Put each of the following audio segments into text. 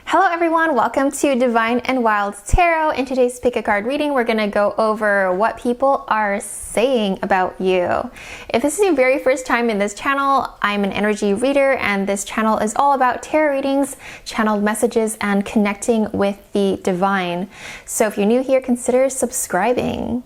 Hello everyone, welcome to Divine and Wild Tarot. In today's pick a card reading, we're going to go over what people are saying about you. If this is your very first time in this channel, I'm an energy reader and this channel is all about tarot readings, channeled messages, and connecting with the divine. So if you're new here, consider subscribing.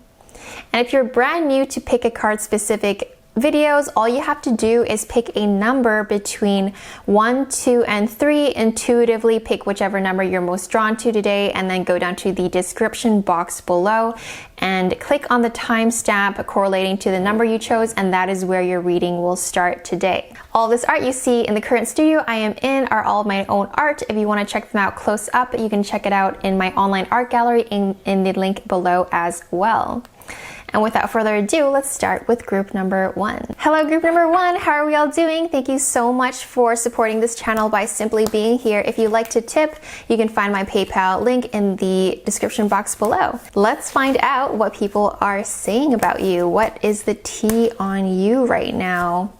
And if you're brand new to pick a card specific videos, all you have to do is pick a number between 1, 2, and 3. Intuitively pick whichever number you're most drawn to today, and then go down to the description box below and click on the timestamp correlating to the number you chose, and that is where your reading will start today. All this art you see in the current studio I am in are all of my own art. If you want to check them out close up, you can check it out in my online art gallery in the link below as well. And without further ado, let's start with group number 1. Hello group number 1, how are we all doing? Thank you so much for supporting this channel by simply being here. If you'd like to tip, you can find my PayPal link in the description box below. Let's find out what people are saying about you. What is the tea on you right now?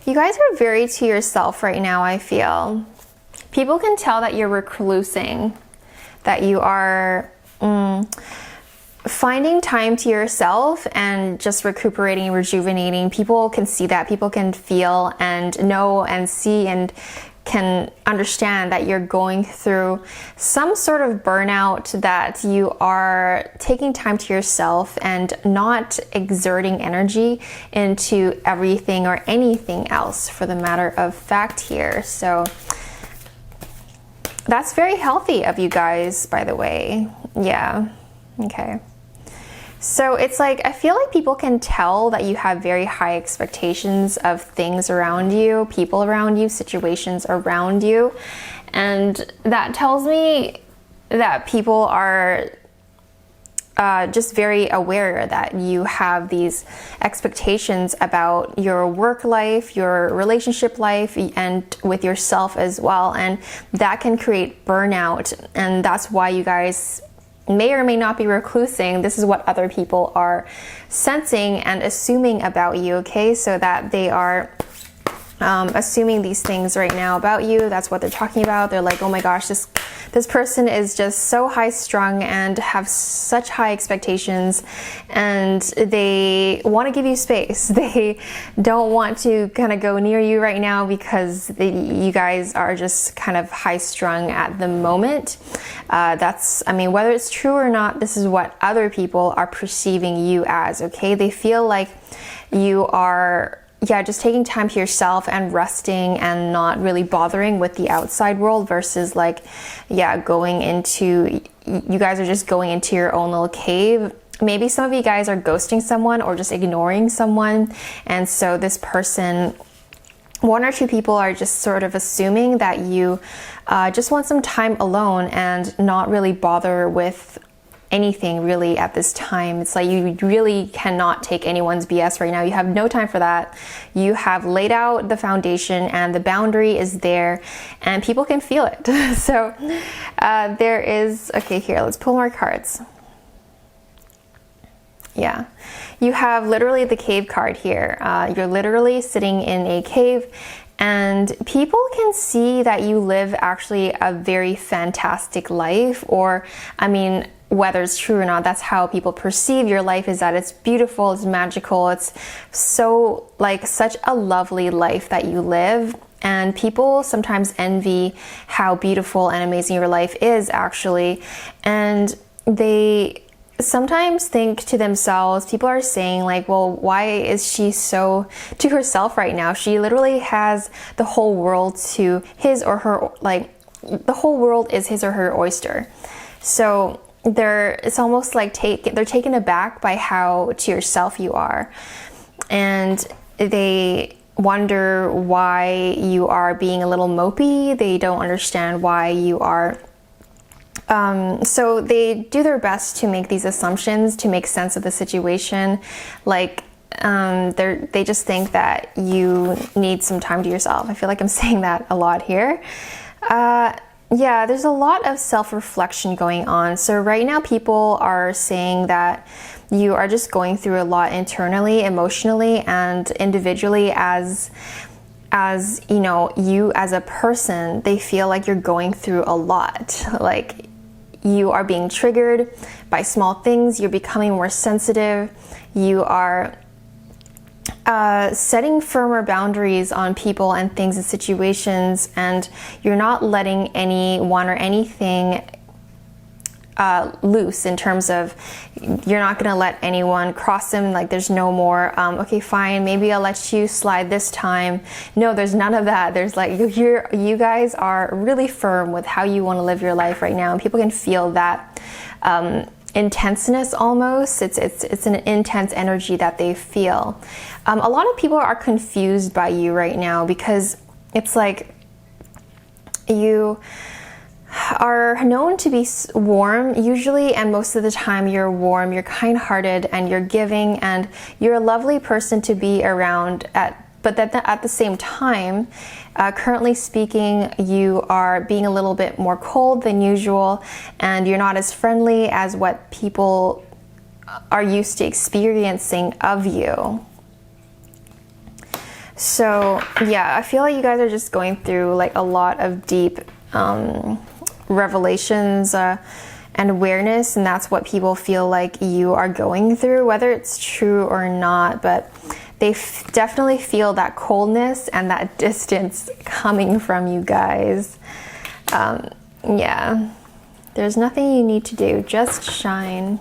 You guys are very to yourself right now, I feel. People can tell that you're reclusing, that you are finding time to yourself and just recuperating and rejuvenating. People can see that. People can feel and know and see and can understand that you're going through some sort of burnout, that you are taking time to yourself and not exerting energy into everything or anything else for the matter of fact here. So that's very healthy of you guys, by the way. Yeah, okay. So it's like, I feel like people can tell that you have very high expectations of things around you, people around you, situations around you. And that tells me that people are just very aware that you have these expectations about your work life, your relationship life, and with yourself as well. And that can create burnout. And that's why you guys may or may not be reclusing. This is what other people are sensing and assuming about you, okay? So that they are assuming these things right now about you. That's what they're talking about. They're like, oh my gosh, this person is just so high strung and have such high expectations, and they want to give you space. They don't want to kind of go near you right now because you guys are just kind of high strung at the moment. I mean, whether it's true or not, this is what other people are perceiving you as, okay? They feel like you are just taking time to yourself and resting and not really bothering with the outside world versus like, going into, you guys are just going into your own little cave. Maybe some of you guys are ghosting someone or just ignoring someone. And so this person, one or two people are just sort of assuming that you just want some time alone and not really bother with anything really at this time. It's like you really cannot take anyone's BS right now. You have no time for that. You have laid out the foundation and the boundary is there and people can feel it. So there is, okay, here, let's pull more cards. Yeah, you have literally the cave card here. You're literally sitting in a cave, and people can see that you live actually a very fantastic life, or, I mean, whether it's true or not, that's how people perceive your life, is that it's beautiful, it's magical, it's so like such a lovely life that you live. And people sometimes envy how beautiful and amazing your life is actually. And they sometimes think to themselves, people are saying like, well, why is she so to herself right now? She literally has the whole world to his or her, like the whole world is his or her oyster. So it's almost like they're taken aback by how to yourself you are, and they wonder why you are being a little mopey. They don't understand why you are so they do their best to make these assumptions to make sense of the situation. Like they just think that you need some time to yourself. I feel like I'm saying that a lot here. Yeah, there's a lot of self-reflection going on. So right now people are saying that you are just going through a lot internally, emotionally, and individually as as, you know, you as a person, they feel like you're going through a lot. Like you are being triggered by small things. You're becoming more sensitive. You are setting firmer boundaries on people and things and situations, and you're not letting anyone or anything loose, in terms of you're not going to let anyone cross them. Like there's no more okay, fine, maybe I'll let you slide this time. No, there's none of that. There's like you guys are really firm with how you want to live your life right now, and people can feel that intenseness almost. It's an intense energy that they feel. A lot of people are confused by you right now, because it's like you are known to be warm usually, and most of the time you're warm, you're kind-hearted, and you're giving, and you're a lovely person to be around. But at the same time, currently speaking, you are being a little bit more cold than usual, and you're not as friendly as what people are used to experiencing of you. So yeah, I feel like you guys are just going through like a lot of deep revelations and awareness, and that's what people feel like you are going through, whether it's true or not. But they definitely feel that coldness and that distance coming from you guys. Yeah, there's nothing you need to do, just shine.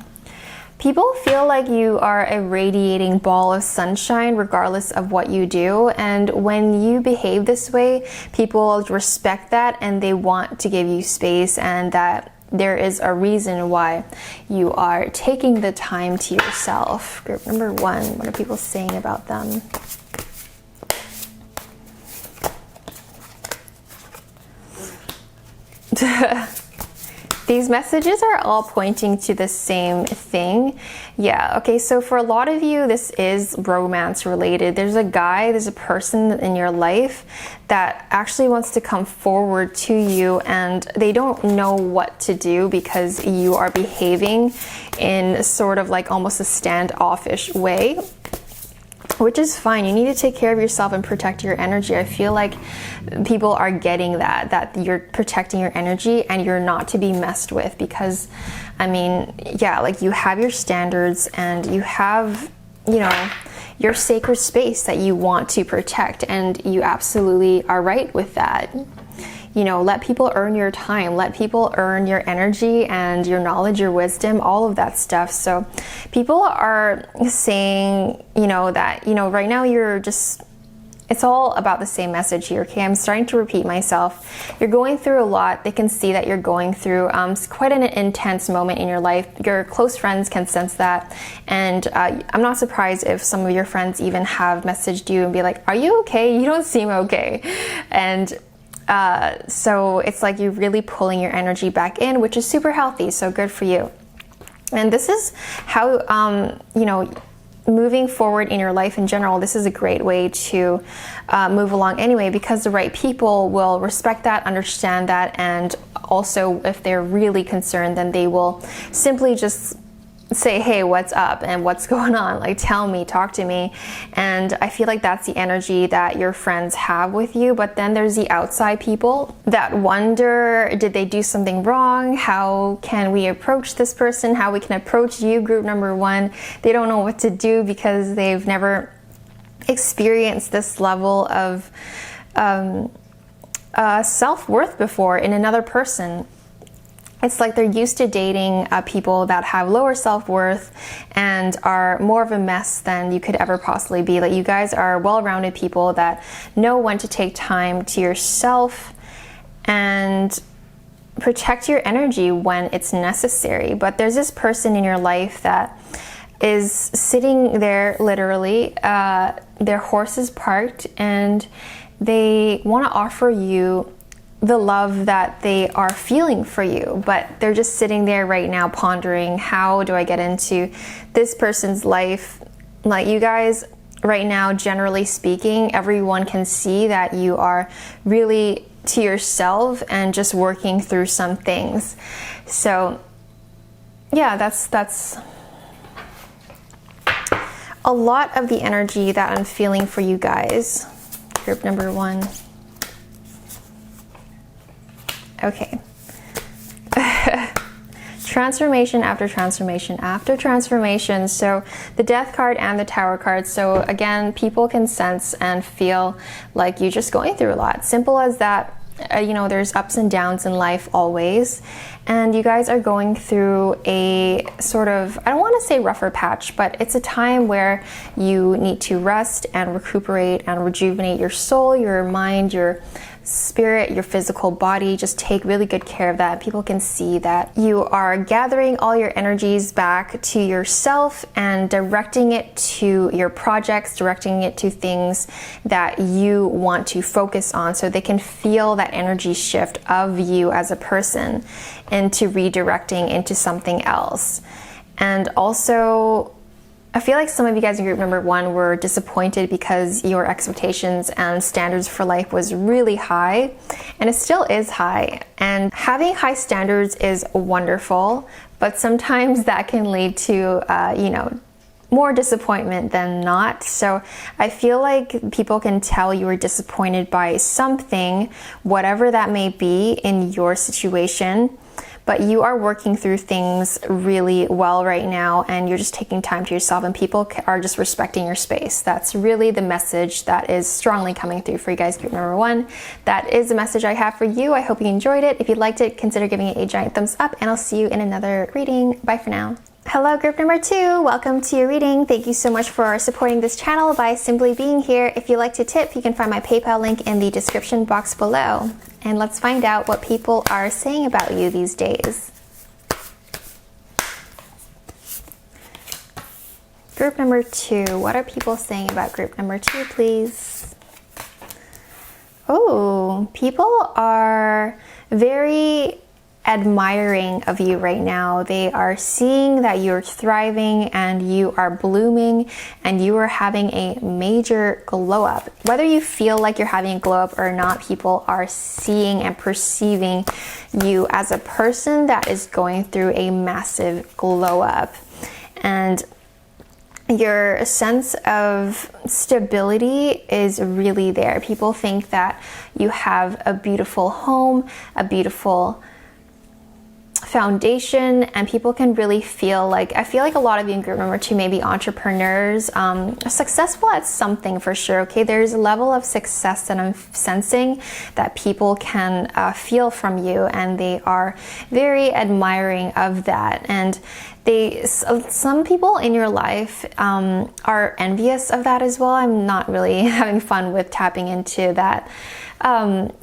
People feel like you are a radiating ball of sunshine regardless of what you do, and when you behave this way, people respect that and they want to give you space, and that there is a reason why you are taking the time to yourself. Group number 1, what are people saying about them? These messages are all pointing to the same thing. Yeah, okay, so for a lot of you, this is romance related. There's a person in your life that actually wants to come forward to you, and they don't know what to do because you are behaving in sort of like almost a standoffish way, which is fine. You need to take care of yourself and protect your energy. I feel like people are getting that you're protecting your energy and you're not to be messed with, because I mean, yeah, like you have your standards and you have, you know, your sacred space that you want to protect, and you absolutely are right with that. You know, let people earn your time, let people earn your energy and your knowledge, your wisdom, all of that stuff. So people are saying, you know, that, you know, right now you're just, it's all about the same message here, okay? I'm starting to repeat myself. You're going through a lot. They can see that you're going through quite an intense moment in your life. Your close friends can sense that. And I'm not surprised if some of your friends even have messaged you and be like, are you okay? You don't seem okay. And so it's like you're really pulling your energy back in, which is super healthy. So good for you. And this is how, you know, moving forward in your life in general, this is a great way to move along anyway, because the right people will respect that, understand that, and also if they're really concerned, then they will simply just say, hey, what's up and what's going on? Like, tell me, talk to me. And I feel like that's the energy that your friends have with you. But then there's the outside people that wonder, did they do something wrong? How can we approach this person? How we can approach you, group number 1. They don't know what to do because they've never experienced this level of self-worth before in another person. It's like they're used to dating people that have lower self-worth and are more of a mess than you could ever possibly be. Like, you guys are well-rounded people that know when to take time to yourself and protect your energy when it's necessary. But there's this person in your life that is sitting there literally, their horse is parked, and they want to offer you the love that they are feeling for you, but they're just sitting there right now pondering, how do I get into this person's life? Like, you guys right now, generally speaking, everyone can see that you are really to yourself and just working through some things. So yeah, that's a lot of the energy that I'm feeling for you guys. group number 1. Okay. Transformation after transformation after transformation. So the Death card and the Tower card. So again, people can sense and feel like you're just going through a lot. Simple as that. You know, there's ups and downs in life always. And you guys are going through a sort of, I don't want to say rougher patch, but it's a time where you need to rest and recuperate and rejuvenate your soul, your mind, your spirit, your physical body. Just take really good care of that. People can see that you are gathering all your energies back to yourself and directing it to your projects, directing it to things that you want to focus on, so they can feel that energy shift of you as a person into redirecting into something else. And also, I feel like some of you guys in group number 1 were disappointed because your expectations and standards for life was really high, and it still is high. And having high standards is wonderful, but sometimes that can lead to, you know, more disappointment than not. So I feel like people can tell you were disappointed by something, whatever that may be in your situation. But you are working through things really well right now, and you're just taking time to yourself, and people are just respecting your space. That's really the message that is strongly coming through for you guys, group number 1. That is the message I have for you. I hope you enjoyed it. If you liked it, consider giving it a giant thumbs up, and I'll see you in another reading. Bye for now. Hello, group number 2. Welcome to your reading. Thank you so much for supporting this channel by simply being here. If you'd like to tip, you can find my PayPal link in the description box below. And let's find out what people are saying about you these days. Group number 2. What are people saying about group number 2, please? Oh, people are very admiring of you right now. They are seeing that you're thriving and you are blooming and you are having a major glow up. Whether you feel like you're having a glow up or not, people are seeing and perceiving you as a person that is going through a massive glow up. And your sense of stability is really there. People think that you have a beautiful home, a beautiful foundation, and people can really feel like, I feel like a lot of you in group number 2 may be entrepreneurs, successful at something for sure. Okay, there's a level of success that I'm sensing that people can feel from you, and they are very admiring of that. And some people in your life are envious of that as well. I'm not really having fun with tapping into that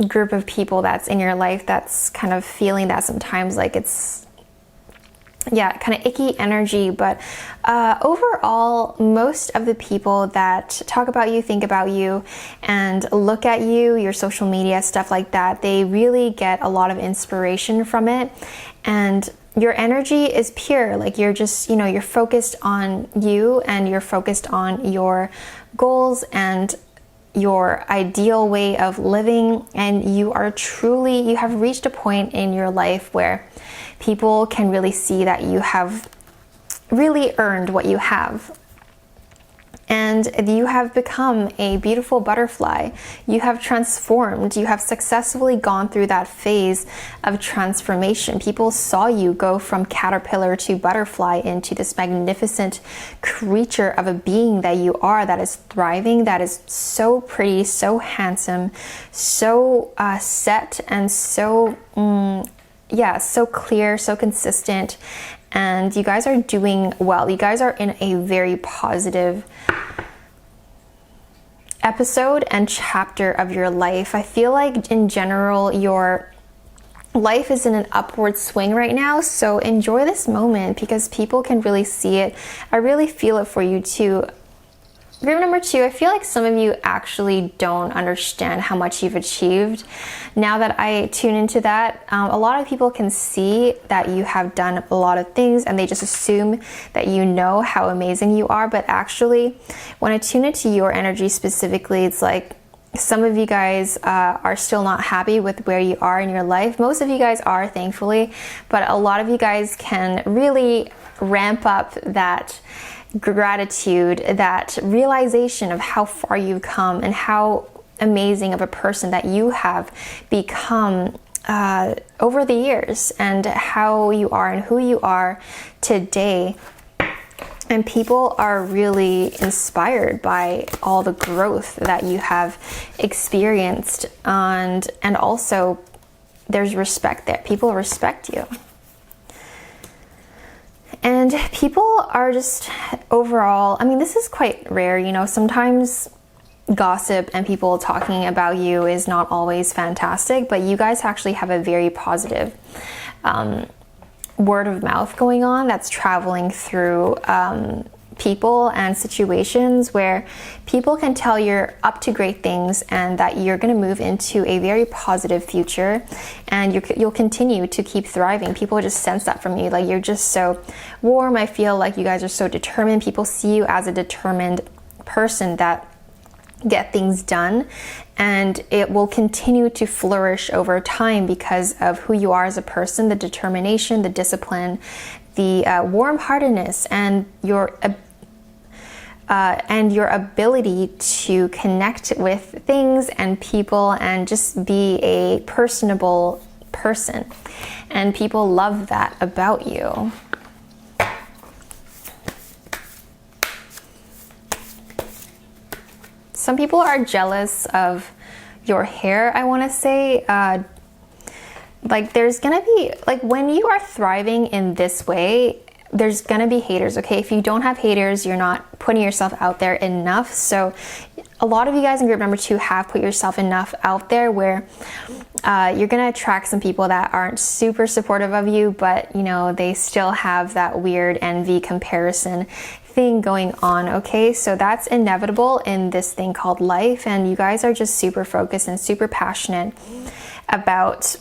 group of people that's in your life that's kind of feeling that sometimes, like it's, yeah, kind of icky energy. But overall, most of the people that talk about you, think about you, and look at you, your social media, stuff like that, they really get a lot of inspiration from it. And your energy is pure. Like, you're just, you know, you're focused on you, and you're focused on your goals and your ideal way of living, and you have reached a point in your life where people can really see that you have really earned what you have. And you have become a beautiful butterfly. You have transformed. You have successfully gone through that phase of transformation. People saw you go from caterpillar to butterfly into this magnificent creature of a being that you are, that is thriving, that is so pretty, so handsome, so set, and so, so clear, so consistent. And you guys are doing well. You guys are in a very positive episode and chapter of your life. I feel like in general, your life is in an upward swing right now. So enjoy this moment, because people can really see it. I really feel it for you too. Group number 2, I feel like some of you actually don't understand how much you've achieved. Now that I tune into that, a lot of people can see that you have done a lot of things, and they just assume that you know how amazing you are. But actually, when I tune into your energy specifically, it's like some of you guys are still not happy with where you are in your life. Most of you guys are, thankfully, but a lot of you guys can really ramp up that gratitude, that realization of how far you've come and how amazing of a person that you have become over the years, and how you are and who you are today. And people are really inspired by all the growth that you have experienced, and also there's respect there. People respect you. And people are just overall, I mean, this is quite rare, you know, sometimes gossip and people talking about you is not always fantastic, but you guys actually have a very positive word of mouth going on that's traveling through people and situations where people can tell you're up to great things and that you're going to move into a very positive future, and you'll continue to keep thriving. People just sense that from you. Like, you're just so warm. I feel like you guys are so determined. People see you as a determined person that get things done, and it will continue to flourish over time because of who you are as a person, the determination, the discipline, the warm-heartedness, and your ability to connect with things and people and just be a personable person. And people love that about you. Some people are jealous of your hair, I want to say. Like, there's gonna be, like, when you are thriving in this way, there's gonna be haters, okay? If you don't have haters, you're not putting yourself out there enough. So a lot of you guys in group number 2 have put yourself enough out there where you're gonna attract some people that aren't super supportive of you, but you know, they still have that weird envy comparison thing going on, okay? So that's inevitable in this thing called life, and you guys are just super focused and super passionate about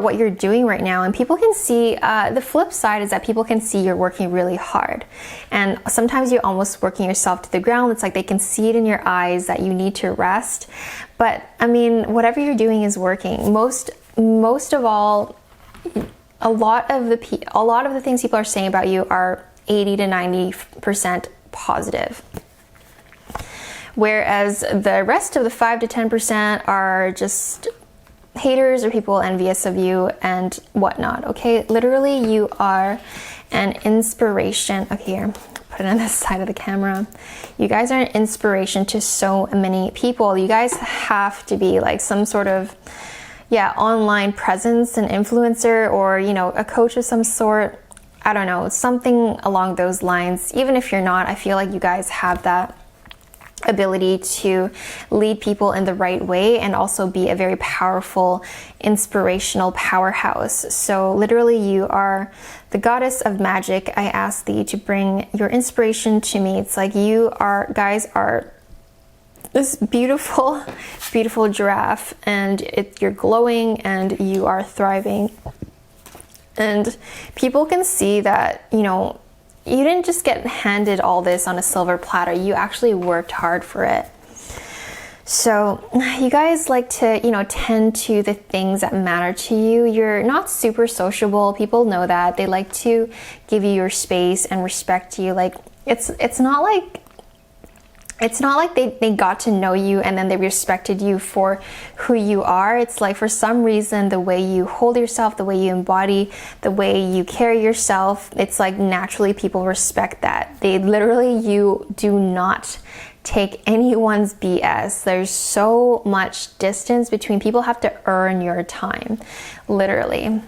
what you're doing right now. And people can see, the flip side is that people can see you're working really hard, and sometimes you're almost working yourself to the ground. It's like they can see it in your eyes that you need to rest. But I mean, whatever you're doing is working. Most of all, a lot of the things people are saying about you are 80 to 90% positive, whereas the rest of the 5 to 10% are just haters or people envious of you and whatnot, okay? Literally, you are an inspiration. Okay, here, put it on this side of the camera. You guys are an inspiration to so many people. You guys have to be like some sort of, yeah, online presence, an influencer, or, you know, a coach of some sort. I don't know, something along those lines. Even if you're not, I feel like you guys have that ability to lead people in the right way and also be a very powerful, inspirational powerhouse. So literally, you are the goddess of magic. I ask thee to bring your inspiration to me. It's like you guys are this beautiful, beautiful giraffe, and you're glowing and you are thriving. And people can see that, you know, you didn't just get handed all this on a silver platter. You actually worked hard for it. So you guys like to, you know, tend to the things that matter to you. You're not super sociable. People know that. They like to give you your space and respect you. Like, it's not like they got to know you and then they respected you for who you are. It's like, for some reason, the way you hold yourself, the way you embody, the way you carry yourself, it's like naturally people respect that. You do not take anyone's BS. There's so much distance between people. Have to earn your time, literally.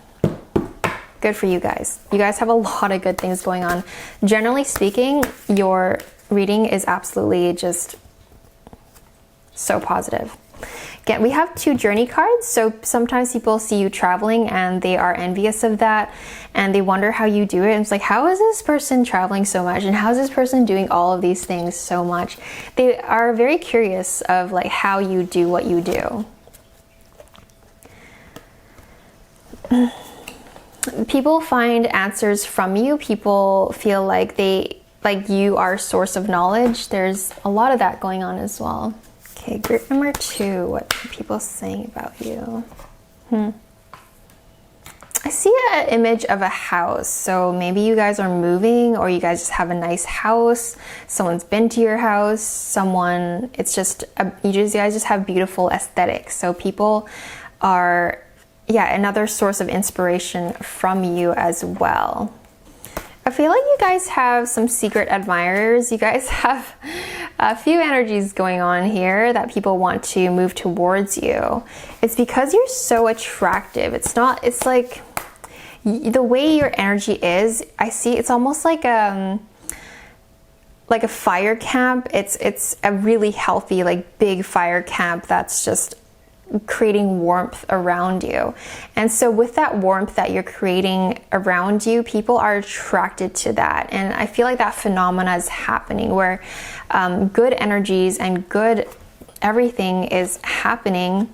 Good for you guys. You guys have a lot of good things going on. Generally speaking, your reading is absolutely just so positive. Again, we have 2 journey cards, so sometimes people see you traveling and they are envious of that and they wonder how you do it. And it's like, how is this person traveling so much, and how is this person doing all of these things so much? They are very curious of like how you do what you do. People find answers from you. People feel like you are a source of knowledge. There's a lot of that going on as well. Okay, group number 2, what are people saying about you? I see an image of a house. So maybe you guys are moving, or you guys just have a nice house. Someone's been to your house. It's just, you guys just have beautiful aesthetics. So people are, yeah, another source of inspiration from you as well. I feel like you guys have some secret admirers. You guys have a few energies going on here that people want to move towards you. It's because you're so attractive. It's like the way your energy is, I see it's almost like a fire camp. It's a really healthy, like big fire camp that's just creating warmth around you. And so with that warmth that you're creating around you, people are attracted to that. And I feel like that phenomena is happening where good energies and good everything is happening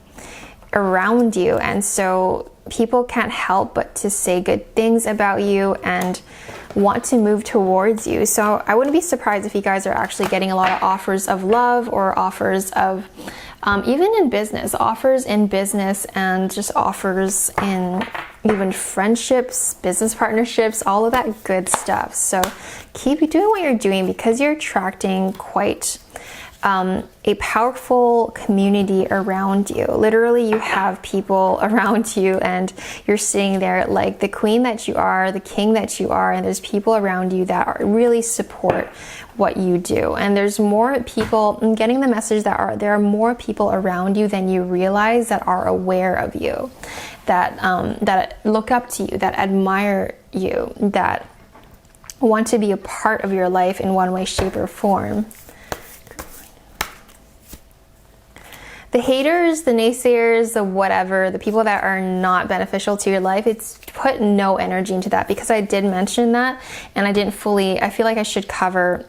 around you. And so people can't help but to say good things about you and want to move towards you. So I wouldn't be surprised if you guys are actually getting a lot of offers of love, or offers of even in business, offers in business, and just offers in even friendships, business partnerships, all of that good stuff. So keep doing what you're doing, because you're attracting quite a powerful community around you. Literally, you have people around you, and you're sitting there like the queen that you are, the king that you are, and there's people around you that really support what you do. And there's more people, I'm getting the message that there are more people around you than you realize that are aware of you, that look up to you, that admire you, that want to be a part of your life in one way, shape, or form. The haters, the naysayers, the whatever, the people that are not beneficial to your life, it's put no energy into that, because I did mention that, and I feel like I should cover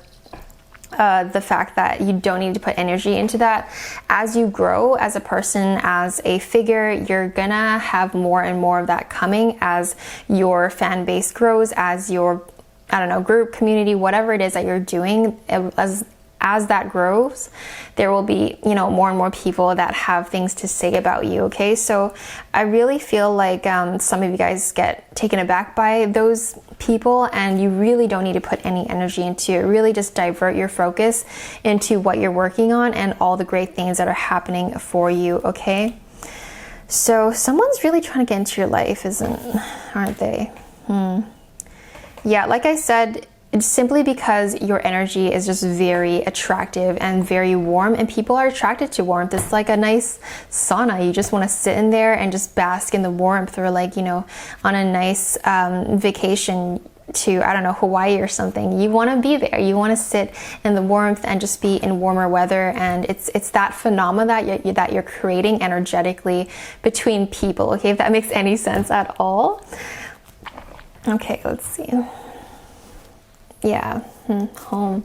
the fact that you don't need to put energy into that. As you grow as a person, as a figure, you're gonna have more and more of that coming as your fan base grows, as your, I don't know, group, community, whatever it is that you're doing. As that grows, there will be, more and more people that have things to say about you, okay? So I really feel like some of you guys get taken aback by those people, and you really don't need to put any energy into it. Really just divert your focus into what you're working on and all the great things that are happening for you, okay? So someone's really trying to get into your life, aren't they? Yeah, like I said, it's simply because your energy is just very attractive and very warm, and people are attracted to warmth. It's like a nice sauna. You just want to sit in there and just bask in the warmth, or like, on a nice vacation to, I don't know, Hawaii or something. You want to be there. You want to sit in the warmth and just be in warmer weather. And it's that phenomena that you're creating energetically between people. Okay, if that makes any sense at all. Okay, let's see. Yeah, home.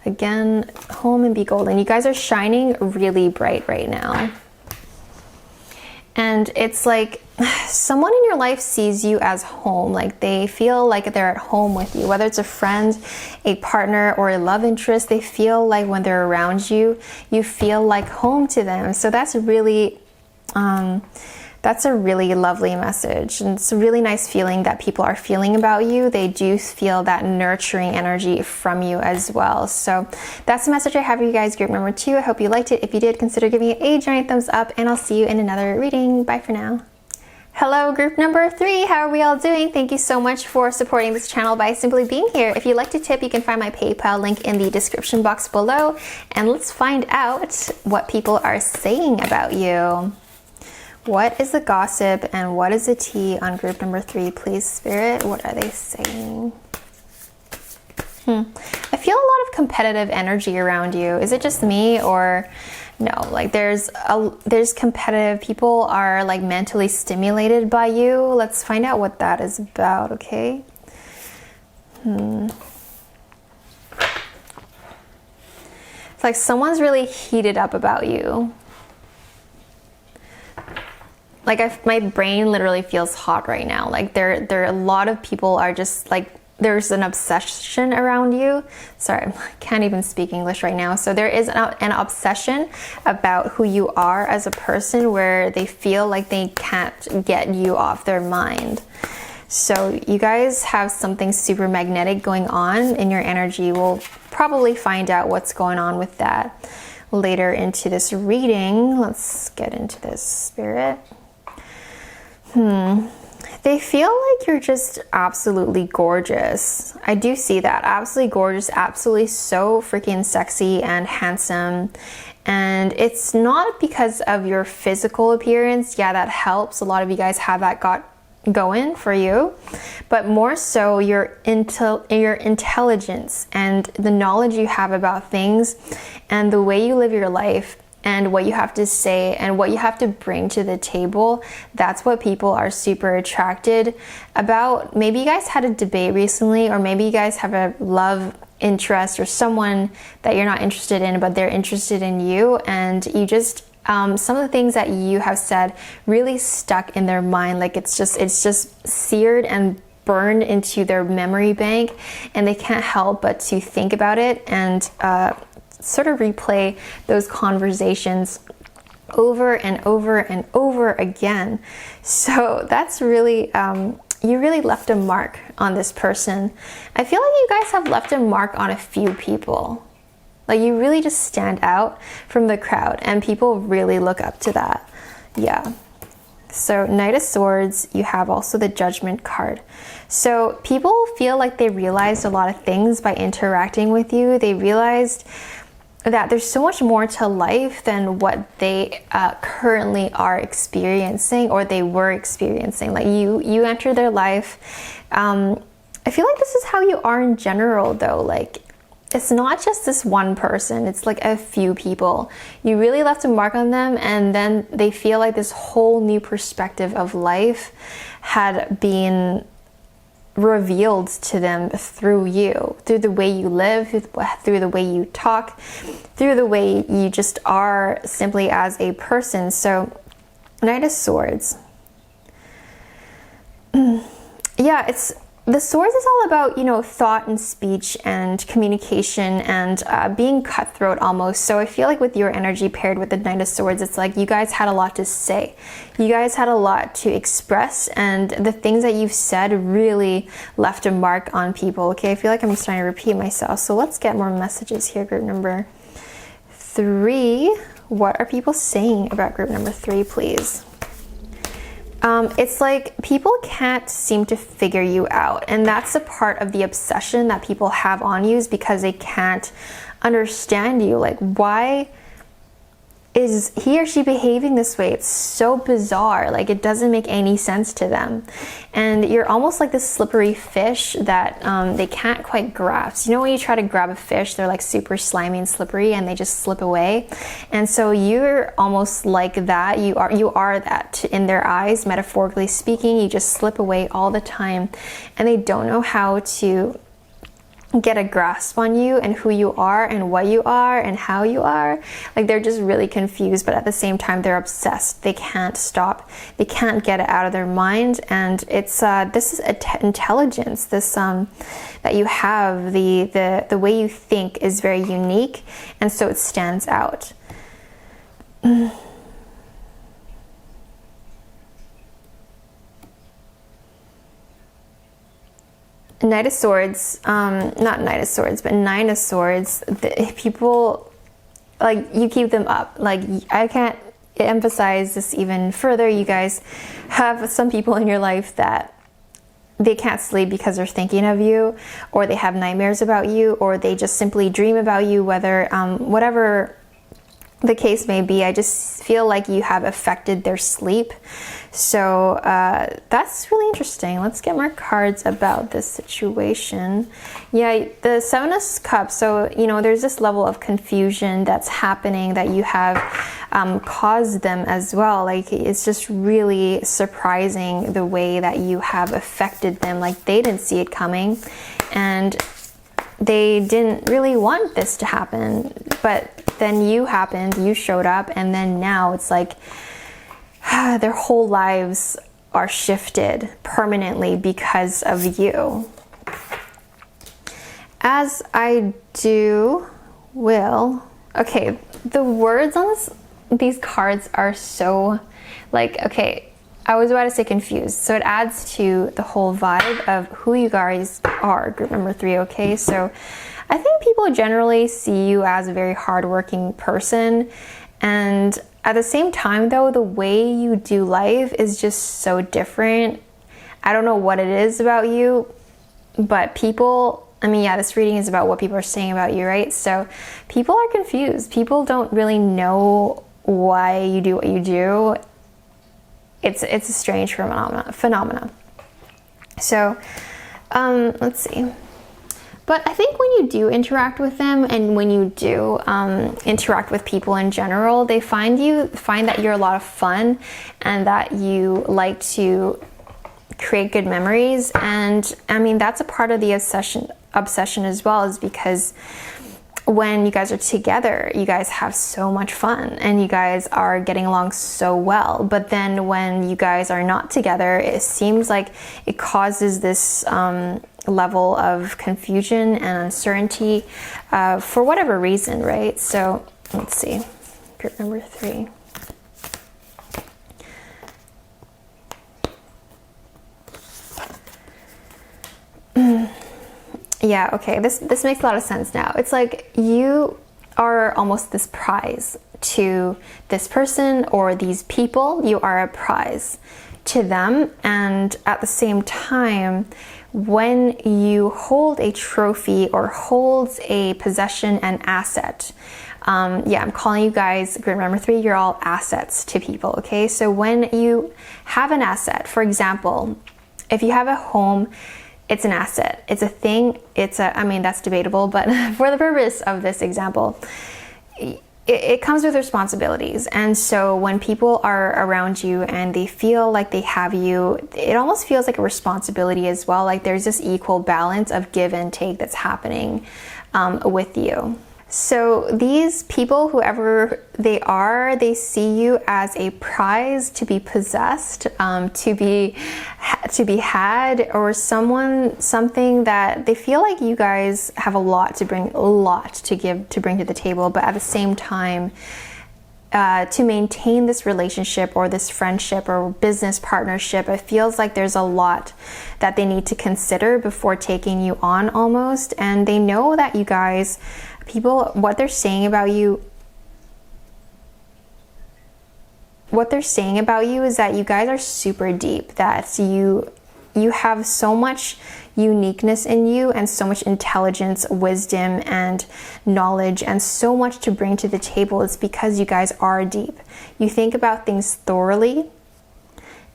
Again, home and be golden. You guys are shining really bright right now. And it's like someone in your life sees you as home. Like they feel like they're at home with you, whether it's a friend, a partner, or a love interest. They feel like when they're around you, you feel like home to them. So that's really a really lovely message. And it's a really nice feeling that people are feeling about you. They do feel that nurturing energy from you as well. So that's the message I have for you guys, group number 2. I hope you liked it. If you did, consider giving it a giant thumbs up, and I'll see you in another reading. Bye for now. Hello, group number 3. How are we all doing? Thank you so much for supporting this channel by simply being here. If you'd like to tip, you can find my PayPal link in the description box below. And let's find out what people are saying about you. What is the gossip and what is the tea on group number 3? Please, Spirit, what are they saying? I feel a lot of competitive energy around you. Is it just me, or no? Like there's competitive people are like mentally stimulated by you. Let's find out what that is about, okay? It's like someone's really heated up about you. Like my brain literally feels hot right now. Like there are a lot of people are just like there's an obsession around you. Sorry, I can't even speak English right now. So there is an obsession about who you are as a person, where they feel like they can't get you off their mind. So you guys have something super magnetic going on in your energy. We'll probably find out what's going on with that later into this reading. Let's get into this, Spirit. They feel like you're just absolutely gorgeous. I do see that. Absolutely gorgeous, absolutely so freaking sexy and handsome. And it's not because of your physical appearance. Yeah, that helps. A lot of you guys have that got going for you, but more so your intelligence and the knowledge you have about things and the way you live your life and what you have to say and what you have to bring to the table. That's what people are super attracted about. Maybe you guys had a debate recently, or maybe you guys have a love interest or someone that you're not interested in, but they're interested in you, and you just some of the things that you have said really stuck in their mind. Like it's just seared and burned into their memory bank, and they can't help but to think about it and sort of replay those conversations over and over and over again. So that's really, you really left a mark on this person. I feel like you guys have left a mark on a few people. Like you really just stand out from the crowd, and people really look up to that. Yeah. So Knight of Swords, you have also the Judgment card. So people feel like they realized a lot of things by interacting with you. They realized that there's so much more to life than what they currently are experiencing, or they were experiencing. Like you enter their life. I feel like this is how you are in general though. Like it's not just this one person, it's like a few people. You really left a mark on them, and then they feel like this whole new perspective of life had been revealed to them through you, through the way you live, through the way you talk, through the way you just are simply as a person. So Knight of Swords. Yeah, the swords is all about, you know, thought and speech and communication and being cutthroat almost. So I feel like with your energy paired with the Knight of Swords, it's like you guys had a lot to say. You guys had a lot to express, and the things that you've said really left a mark on people. Okay, I feel like I'm just trying to repeat myself. So let's get more messages here. Group number 3. What are people saying about group number 3, please? It's like people can't seem to figure you out, and that's a part of the obsession that people have on you, is because they can't understand you. Like, why is he or she behaving this way? It's so bizarre. Like, it doesn't make any sense to them, and you're almost like this slippery fish that they can't quite grasp. You know, when you try to grab a fish, they're like super slimy and slippery, and they just slip away. And so you're almost like that. You are that in their eyes, metaphorically speaking. You just slip away all the time, and they don't know how to get a grasp on you and who you are and what you are and how you are. Like, they're just really confused, but at the same time they're obsessed. They can't stop. They can't get it out of their mind. And it's this is intelligence, this that you have. The way you think is very unique, and so it stands out. Knight of Swords, not Knight of Swords, but 9 of Swords. People, like, you keep them up. Like, I can't emphasize this even further. You guys have some people in your life that they can't sleep because they're thinking of you, or they have nightmares about you, or they just simply dream about you, whether, whatever the case may be. I just feel like you have affected their sleep. So that's really interesting. Let's get more cards about this situation. Yeah, the 7 of Cups. So, you know, there's this level of confusion that's happening that you have caused them as well. Like, it's just really surprising the way that you have affected them. Like, they didn't see it coming, and they didn't really want this to happen, but then you happened, you showed up, and then now it's like their whole lives are shifted permanently because of you. As I do, will. Okay, the words on these cards are so like, okay, I was about to say confused. So it adds to the whole vibe of who you guys are, group number 3, okay? So I think people generally see you as a very hardworking person. And at the same time, though, the way you do life is just so different. I don't know what it is about you, but people, I mean, yeah, this reading is about what people are saying about you, right? So people are confused. People don't really know why you do what you do. It's a strange phenomena. So, let's see. But I think when you do interact with them, and when you do interact with people in general, they find that you're a lot of fun, and that you like to create good memories. And I mean, that's a part of the obsession as well, is because when you guys are together, you guys have so much fun and you guys are getting along so well. But then when you guys are not together, it seems like it causes this level of confusion and uncertainty for whatever reason, right? So let's see, group number 3. Yeah, okay, this makes a lot of sense now. It's like you are almost this prize to this person or these people. You are a prize to them, and at the same time, when you hold a trophy or holds a possession and asset, yeah, I'm calling you guys, group number 3, you're all assets to people, okay? So when you have an asset, for example, if you have a home, it's an asset, it's a thing, I mean, that's debatable, but for the purpose of this example, it comes with responsibilities. And so when people are around you and they feel like they have you, it almost feels like a responsibility as well. Like there's this equal balance of give and take that's happening with you. So these people, whoever they are, they see you as a prize to be possessed, to be had, or something that they feel like you guys have a lot to bring to the table. But at the same time, to maintain this relationship or this friendship or business partnership, it feels like there's a lot that they need to consider before taking you on almost. And they know that you guys, people, what they're saying about you is that you guys are super deep, that you have so much uniqueness in you and so much intelligence, wisdom, and knowledge, and so much to bring to the table. It's because you guys are deep. You think about things thoroughly,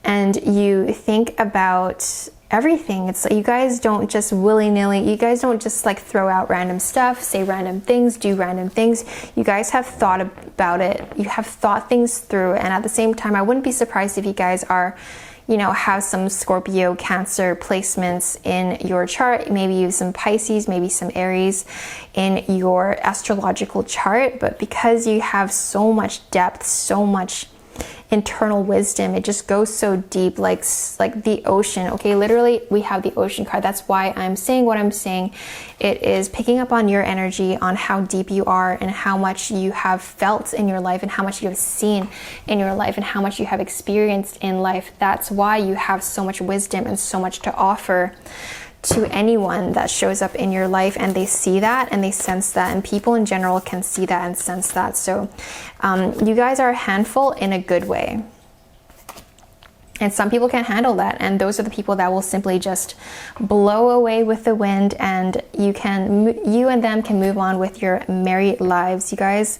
and you think about everything. It's like you guys don't just willy-nilly, you guys don't just like throw out random stuff, say random things, do random things. You guys have thought about it. You have thought things through, and at the same time, I wouldn't be surprised if you guys are, you know, have some Scorpio, Cancer placements in your chart. Maybe you have some Pisces, maybe some Aries in your astrological chart. But because you have so much depth, so much internal wisdom, it just goes so deep, like the ocean. Okay, literally we have the ocean card. That's why I'm saying what I'm saying. It is picking up on your energy, on how deep you are, and how much you have felt in your life, and how much you have seen in your life, and how much you have experienced in life. That's why you have so much wisdom and so much to offer to anyone that shows up in your life, and they see that and they sense that, and people in general can see that and sense that. So you guys are a handful in a good way, and some people can't handle that, and those are the people that will simply just blow away with the wind, and you and them can move on with your merry lives. You guys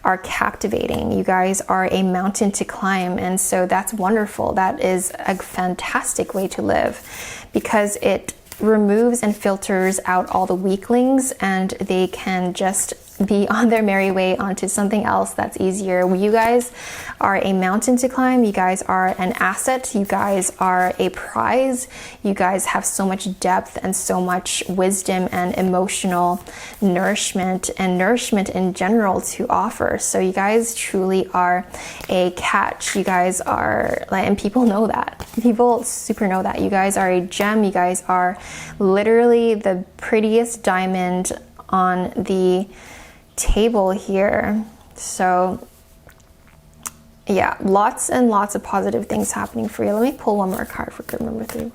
are captivating. You guys are a mountain to climb, and so that's wonderful. That is a fantastic way to live, because it removes and filters out all the weaklings, and they can just be on their merry way onto something else that's easier. You guys are a mountain to climb. You guys are an asset. You guys are a prize. You guys have so much depth and so much wisdom and emotional nourishment and nourishment in general to offer. So you guys truly are a catch. You guys are, and people know that. People super know that. You guys are a gem. You guys are literally the prettiest diamond on the table here. So yeah, lots and lots of positive things happening for you. Let me pull one more card for group number 3.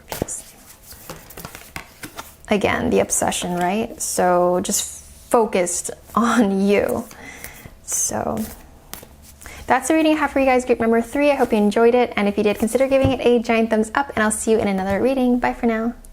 Again, the obsession, right? So just focused on you. So that's the reading I have for you guys, group number 3. I hope you enjoyed it, and if you did, consider giving it a giant thumbs up, and I'll see you in another reading. Bye for now.